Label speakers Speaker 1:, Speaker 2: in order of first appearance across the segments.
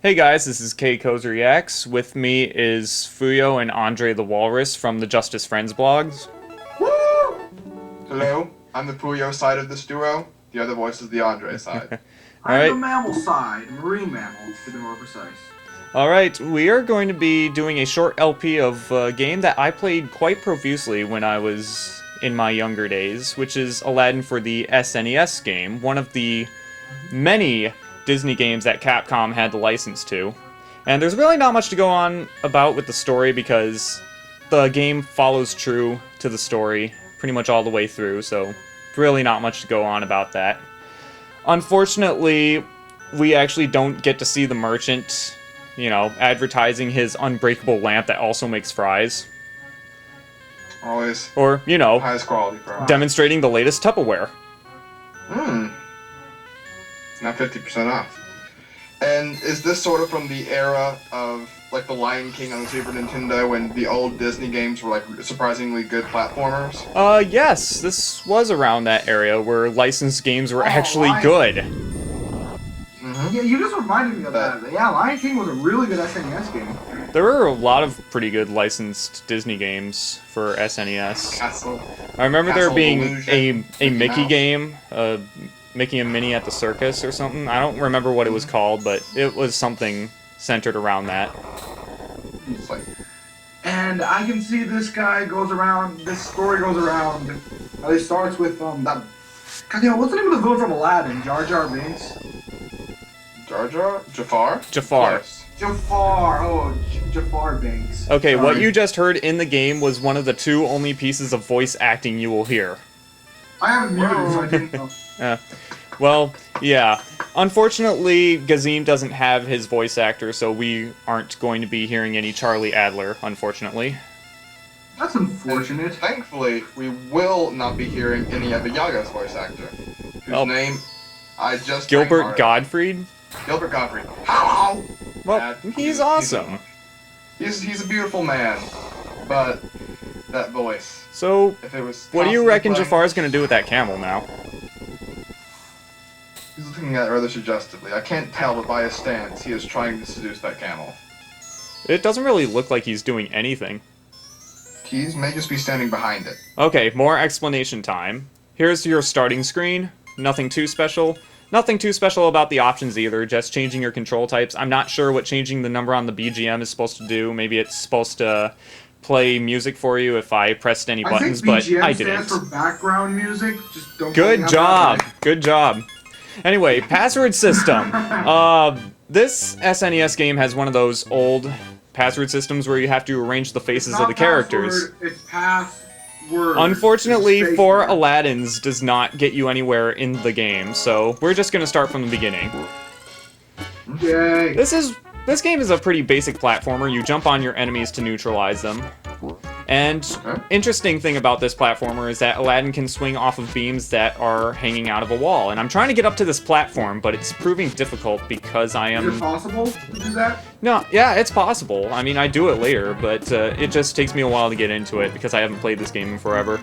Speaker 1: Hey guys, this is K Reacts. With me is Fuyo and Andre the Walrus from the Justice Friends blogs.
Speaker 2: Woo! Hello, I'm the Puyo side of this duo. The other voice is the Andre side.
Speaker 3: I'm the mammal side, marine mammal, to be more precise.
Speaker 1: Alright, we are going to be doing a short LP of a game that I played quite profusely when I was in my younger days, which is Aladdin for the SNES game, one of the many Disney games that Capcom had the license to. And there's really not much to go on about with the story because the game follows true to the story pretty much all the way through, so really not much to go on about that. Unfortunately, we actually don't get to see the merchant, you know, advertising his unbreakable lamp that also makes fries.
Speaker 2: Always.
Speaker 1: Or, you know,
Speaker 2: Highest quality fries.
Speaker 1: demonstrating the latest Tupperware.
Speaker 2: Now 50% off. And is this sort of from the era of, like, The Lion King on the Super Nintendo when the old Disney games were, like, surprisingly good platformers?
Speaker 1: Yes, this was around that area where licensed games were actually good.
Speaker 3: Yeah, you just reminded me of that. Yeah, Lion King was a really good SNES game.
Speaker 1: There were a lot of pretty good licensed Disney games for SNES. I remember there being a Mickey game, Mickey and Minnie at the Circus or something. I don't remember what it was called, but it was something centered around that.
Speaker 3: And I can see this guy goes around, this story goes around, it starts with, that, God, what's the name of the villain from Aladdin? Jar Jar Binks?
Speaker 2: Jar Jar? Jafar?
Speaker 1: Jafar.
Speaker 2: Close.
Speaker 3: Jafar, Jafar Binks.
Speaker 1: Okay, what you just heard in the game was one of the two only pieces of voice acting you will hear.
Speaker 3: I have it muted, so I didn't know.
Speaker 1: Well, yeah. Unfortunately, Gazim doesn't have his voice actor, so we aren't going to be hearing any Charlie Adler, unfortunately.
Speaker 3: That's unfortunate.
Speaker 2: And thankfully, we will not be hearing any of Yaga's voice actor, whose name I just
Speaker 1: Gilbert Gottfried?
Speaker 2: Gilbert Gottfried. How?
Speaker 1: Well, he's awesome.
Speaker 2: He's a beautiful man, but that voice.
Speaker 1: So,
Speaker 2: if it was
Speaker 1: what do you reckon Jafar's gonna do with that camel now?
Speaker 2: He's looking at it rather suggestively. I can't tell, but by his stance, he is trying to seduce that camel.
Speaker 1: It doesn't really look like he's doing anything.
Speaker 2: He may just be standing behind it.
Speaker 1: Okay, more explanation time. Here's your starting screen. Nothing too special. Nothing too special about the options either, just changing your control types. I'm not sure what changing the number on the BGM is supposed to do. Maybe it's supposed to play music for you if I pressed any buttons, but I didn't.
Speaker 3: Stands for background music. Just don't.
Speaker 1: Good job. Good job. Anyway, password system. This SNES game has one of those old password systems where you have to arrange the faces of the characters.
Speaker 3: It's password.
Speaker 1: Unfortunately, for Aladdin's does not get you anywhere in the game, so we're just gonna start from the beginning.
Speaker 3: Yay.
Speaker 1: This game is a pretty basic platformer. You jump on your enemies to neutralize them. And interesting thing about this platformer is that Aladdin can swing off of beams that are hanging out of a wall. And I'm trying to get up to this platform, but it's proving difficult because I am...
Speaker 3: Is it possible to do that?
Speaker 1: No, yeah, it's possible. I mean, I do it later, but it just takes me a while to get into it because I haven't played this game in forever.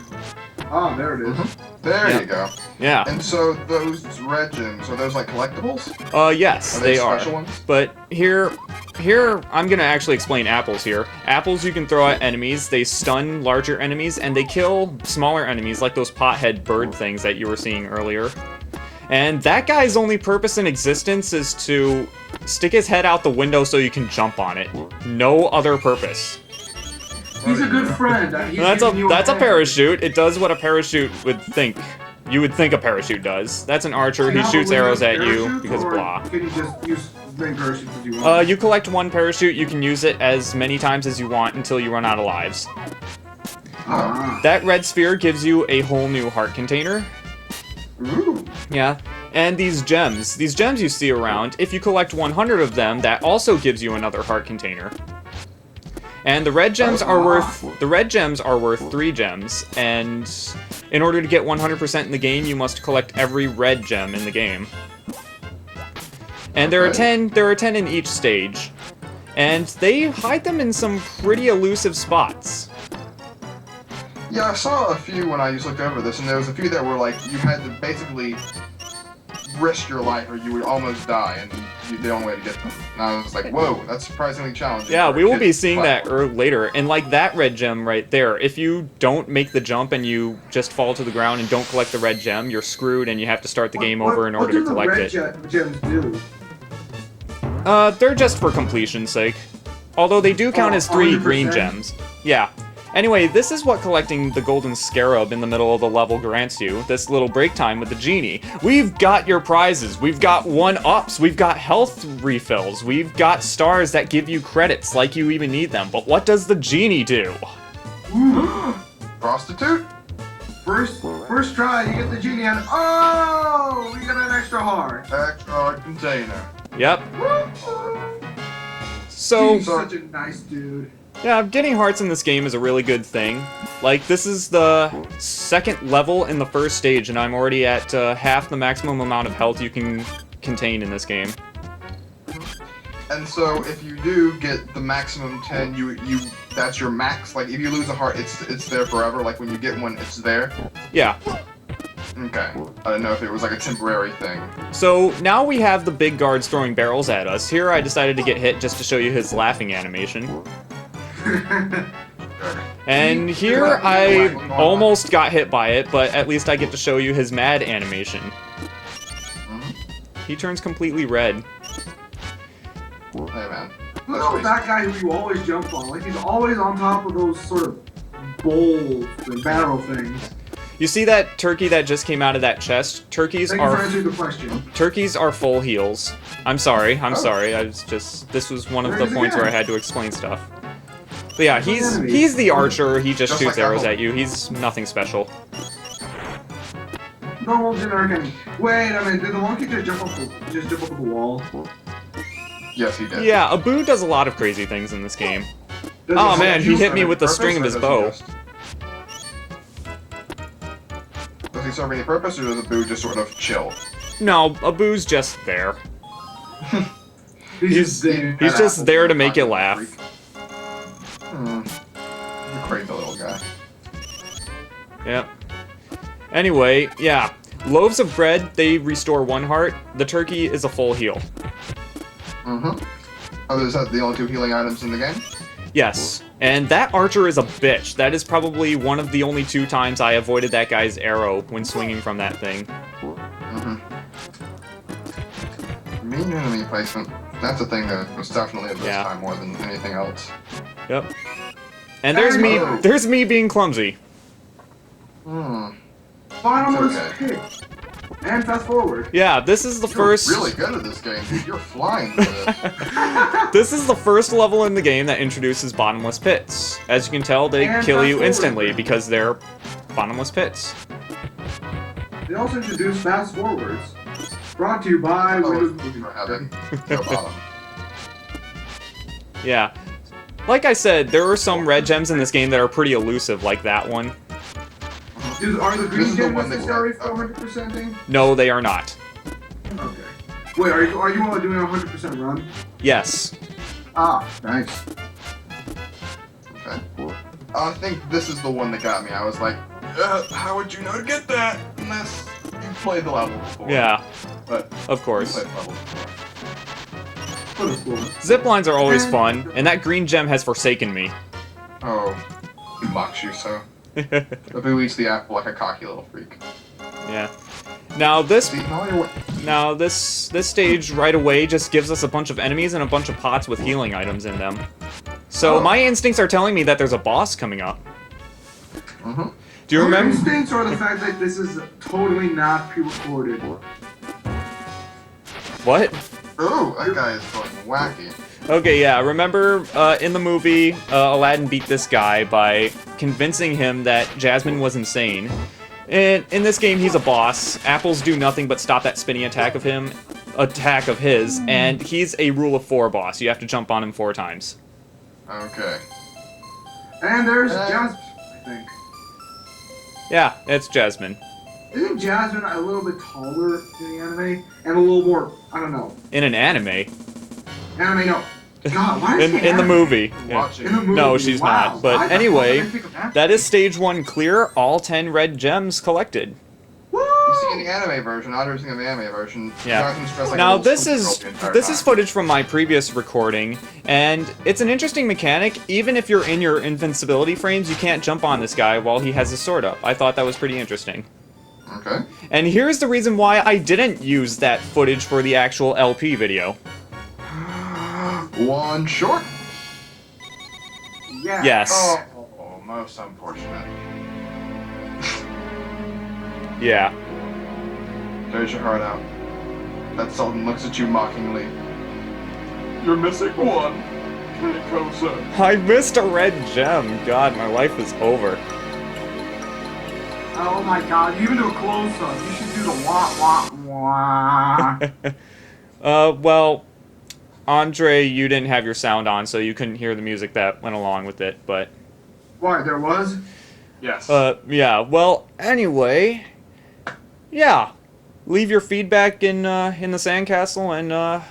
Speaker 3: Oh, there it is.
Speaker 2: There you go.
Speaker 1: Yeah.
Speaker 2: And so those red gems, are those like collectibles?
Speaker 1: Yes, they are.
Speaker 2: Special ones?
Speaker 1: But here, I'm gonna actually explain apples here. Apples you can throw at enemies, they stun larger enemies, and they kill smaller enemies, like those pothead bird things that you were seeing earlier. And that guy's only purpose in existence is to stick his head out the window so you can jump on it. No other purpose.
Speaker 3: He's a good friend.
Speaker 1: That's a parachute. It does what a parachute would think. You would think a parachute does. That's an archer. He shoots arrows at you because blah.
Speaker 3: Can you just use many parachutes as you want?
Speaker 1: You collect one parachute. You can use it as many times as you want until you run out of lives. That red sphere gives you a whole new heart container.
Speaker 3: Ooh.
Speaker 1: Yeah. And these gems you see around, if you collect 100 of them, that also gives you another heart container. And the red gems are worth 3 gems, and in order to get 100% in the game, you must collect every red gem in the game. And there are 10 in each stage, and they hide them in some pretty elusive spots.
Speaker 2: Yeah, I saw a few when I just looked over this, and there was a few that were like, you had to basically risk your life or you would almost die, and the only way to get them. And I was like, whoa, that's surprisingly challenging.
Speaker 1: Yeah,
Speaker 2: for a
Speaker 1: we will be
Speaker 2: kid's
Speaker 1: seeing that
Speaker 2: platform.
Speaker 1: later. And like that red gem right there, if you don't make the jump and you just fall to the ground and don't collect the red gem, you're screwed and you have to start the game over in order to collect it.
Speaker 3: What do the red gems do?
Speaker 1: They're just for completion's sake. Although they do count as 3 green
Speaker 3: 100%?
Speaker 1: gems. Yeah. Anyway, this is what collecting the golden scarab in the middle of the level grants you. This little break time with the genie. We've got your prizes. We've got 1-ups. We've got health refills. We've got stars that give you credits like you even need them. But what does the genie do?
Speaker 2: Prostitute?
Speaker 3: First try, you get the genie and oh, we got an extra heart.
Speaker 2: Extra hard container.
Speaker 1: Yep. So,
Speaker 3: He's such a nice dude.
Speaker 1: yeah, getting hearts in this game is a really good thing. Like, this is the 2nd level in the 1st stage, and I'm already at half the maximum amount of health you can contain in this game.
Speaker 2: And so if you do get the maximum 10, you that's your max. Like if you lose a heart, it's there forever. Like when you get one, it's there.
Speaker 1: Yeah.
Speaker 2: Okay. I don't know if it was like a temporary thing.
Speaker 1: So, now we have the big guards throwing barrels at us. Here I decided to get hit just to show you his laughing animation. And here I almost got hit by it, but at least I get to show you his mad animation. He turns completely red.
Speaker 2: Hey man.
Speaker 3: Look at that guy who you always jump on. Like he's always on top of those sort of bowls and barrel things.
Speaker 1: You see that turkey that just came out of that chest? Turkeys
Speaker 3: Thank you for
Speaker 1: are
Speaker 3: answering the question.
Speaker 1: turkeys are full heals. I'm sorry. I was just this was one of the points where I had to explain stuff. But yeah, he's the archer. He just shoots arrows at you. He's nothing special.
Speaker 3: Normal generic enemy. Wait a minute, did the monkey just jump off the wall?
Speaker 2: Yes, he did.
Speaker 1: Yeah, Abu does a lot of crazy things in this game.
Speaker 3: Does
Speaker 1: Oh
Speaker 3: he
Speaker 1: man, he
Speaker 3: serve
Speaker 1: hit me
Speaker 3: any
Speaker 1: with the
Speaker 3: purpose,
Speaker 1: string of
Speaker 3: or
Speaker 1: his
Speaker 3: does he
Speaker 1: bow.
Speaker 2: Does he serve any purpose, or does the boo just sort of chill?
Speaker 1: No, Abu's just there.
Speaker 3: He's
Speaker 1: just there to make you laugh.
Speaker 2: He's a crazy little guy.
Speaker 1: Yep. Anyway, yeah. Loaves of bread, they restore 1 heart. The turkey is a full heal.
Speaker 2: Oh, is that the only 2 healing items in the game?
Speaker 1: Yes. And that archer is a bitch. That is probably one of the only 2 times I avoided that guy's arrow when swinging from that thing.
Speaker 2: Mean enemy placement. That's a thing that was definitely at this
Speaker 1: Yeah.
Speaker 2: time more than anything else.
Speaker 1: Yep. And there's me being clumsy.
Speaker 3: Bottomless
Speaker 2: Okay.
Speaker 3: pit. And fast forward.
Speaker 1: Yeah, this is the first
Speaker 2: You're really good at this game, dude. You're flying with it.
Speaker 1: This is the first level in the game that introduces bottomless pits. As you can tell, they
Speaker 3: And
Speaker 1: kill you
Speaker 3: fast-forward.
Speaker 1: instantly because they're bottomless pits.
Speaker 3: They also introduced fast forwards. Brought to you by
Speaker 2: Oh,
Speaker 3: Windows
Speaker 2: it's
Speaker 3: Movie
Speaker 2: for
Speaker 3: Maker.
Speaker 2: having no bottom.
Speaker 1: Yeah. Like I said, there are some red gems in this game that are pretty elusive, like that one.
Speaker 3: Are the
Speaker 2: This
Speaker 3: green
Speaker 2: is the
Speaker 3: gems
Speaker 2: one that
Speaker 3: necessary
Speaker 2: got-
Speaker 3: for 100%ing?
Speaker 1: No, they are not.
Speaker 3: Okay. Wait, are you all doing a 100% run?
Speaker 1: Yes.
Speaker 3: Ah, nice.
Speaker 2: Okay. I think this is the one that got me. I was like, how would you know to get that unless you played the level before?
Speaker 1: Yeah,
Speaker 2: But
Speaker 1: of
Speaker 2: you
Speaker 1: course.
Speaker 2: played the level before.
Speaker 3: What is cool?
Speaker 1: Zip lines are always fun, and that green gem has forsaken me.
Speaker 2: Oh, he mocks you so. But who eats the apple like a cocky little freak?
Speaker 1: Yeah. Now this
Speaker 2: See, all your way.
Speaker 1: Now, this stage right away just gives us a bunch of enemies and a bunch of pots with healing items in them. So
Speaker 2: Oh.
Speaker 1: my instincts are telling me that there's a boss coming up.
Speaker 2: Mm-hmm.
Speaker 1: Do you
Speaker 3: Your
Speaker 1: remember?
Speaker 3: instincts or the fact that this is totally not pre-recorded?
Speaker 1: What?
Speaker 2: Ooh, that guy is going wacky.
Speaker 1: Okay, yeah. Remember in the movie, Aladdin beat this guy by convincing him that Jasmine was insane. And in this game, he's a boss. Apples do nothing but stop that spinning attack of his, and he's a rule of 4 boss. You have to jump on him 4 times.
Speaker 2: Okay.
Speaker 3: And there's Jasmine, I think.
Speaker 1: Yeah, it's Jasmine.
Speaker 3: Isn't Jasmine a little bit taller in the anime? And a little more, I don't know.
Speaker 1: In an anime.
Speaker 3: Anime, no. God, why is she
Speaker 1: In the
Speaker 3: anime?
Speaker 1: movie. Yeah.
Speaker 2: Watching.
Speaker 3: In the movie.
Speaker 1: No, she's
Speaker 3: wow.
Speaker 1: not. But
Speaker 3: I
Speaker 1: anyway,
Speaker 3: didn't think of that.
Speaker 1: that is stage 1 clear, all 10 red gems collected.
Speaker 3: Woo!
Speaker 2: You see, in the anime version, not everything in the anime version.
Speaker 1: Yeah.
Speaker 2: Jonathan's dressed like a
Speaker 1: Now
Speaker 2: little
Speaker 1: this
Speaker 2: schoolgirl
Speaker 1: is
Speaker 2: the entire
Speaker 1: this is
Speaker 2: time.
Speaker 1: footage from my previous recording, and it's an interesting mechanic. Even if you're in your invincibility frames, you can't jump on this guy while he has his sword up. I thought that was pretty interesting.
Speaker 2: Okay.
Speaker 1: And here's the reason why I didn't use that footage for the actual LP video.
Speaker 2: One short.
Speaker 3: Yeah.
Speaker 1: Yes.
Speaker 2: Oh, most unfortunate.
Speaker 1: Yeah.
Speaker 2: Tears your heart out. That Sultan looks at you mockingly. You're missing one. Can it closer?
Speaker 1: I missed a red gem. God, my life is over.
Speaker 3: Oh my god, you even do a close-up. You should do the wah wah wah.
Speaker 1: Well, Andre, you didn't have your sound on, so you couldn't hear the music that went along with it, but...
Speaker 3: What, there was?
Speaker 2: Yes.
Speaker 1: Yeah, well, anyway... Yeah. Leave your feedback in the sandcastle, and,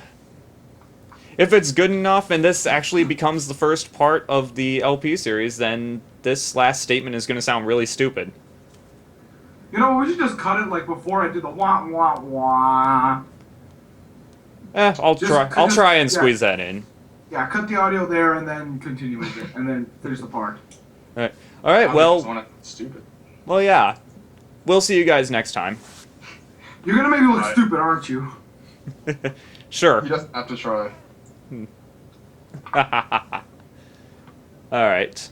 Speaker 1: if it's good enough and this actually becomes the first part of the LP series, then this last statement is going to sound really stupid.
Speaker 3: You know, we should just cut it like before I did the wah wah wah.
Speaker 1: I'll try and squeeze that in.
Speaker 3: Yeah, cut the audio there and then continue with it, and then finish the part.
Speaker 1: Alright, well...
Speaker 2: Stupid.
Speaker 1: Well, yeah. We'll see you guys next time.
Speaker 3: You're gonna make me look stupid, aren't you?
Speaker 1: Sure.
Speaker 2: He doesn't have to try.
Speaker 1: Alright.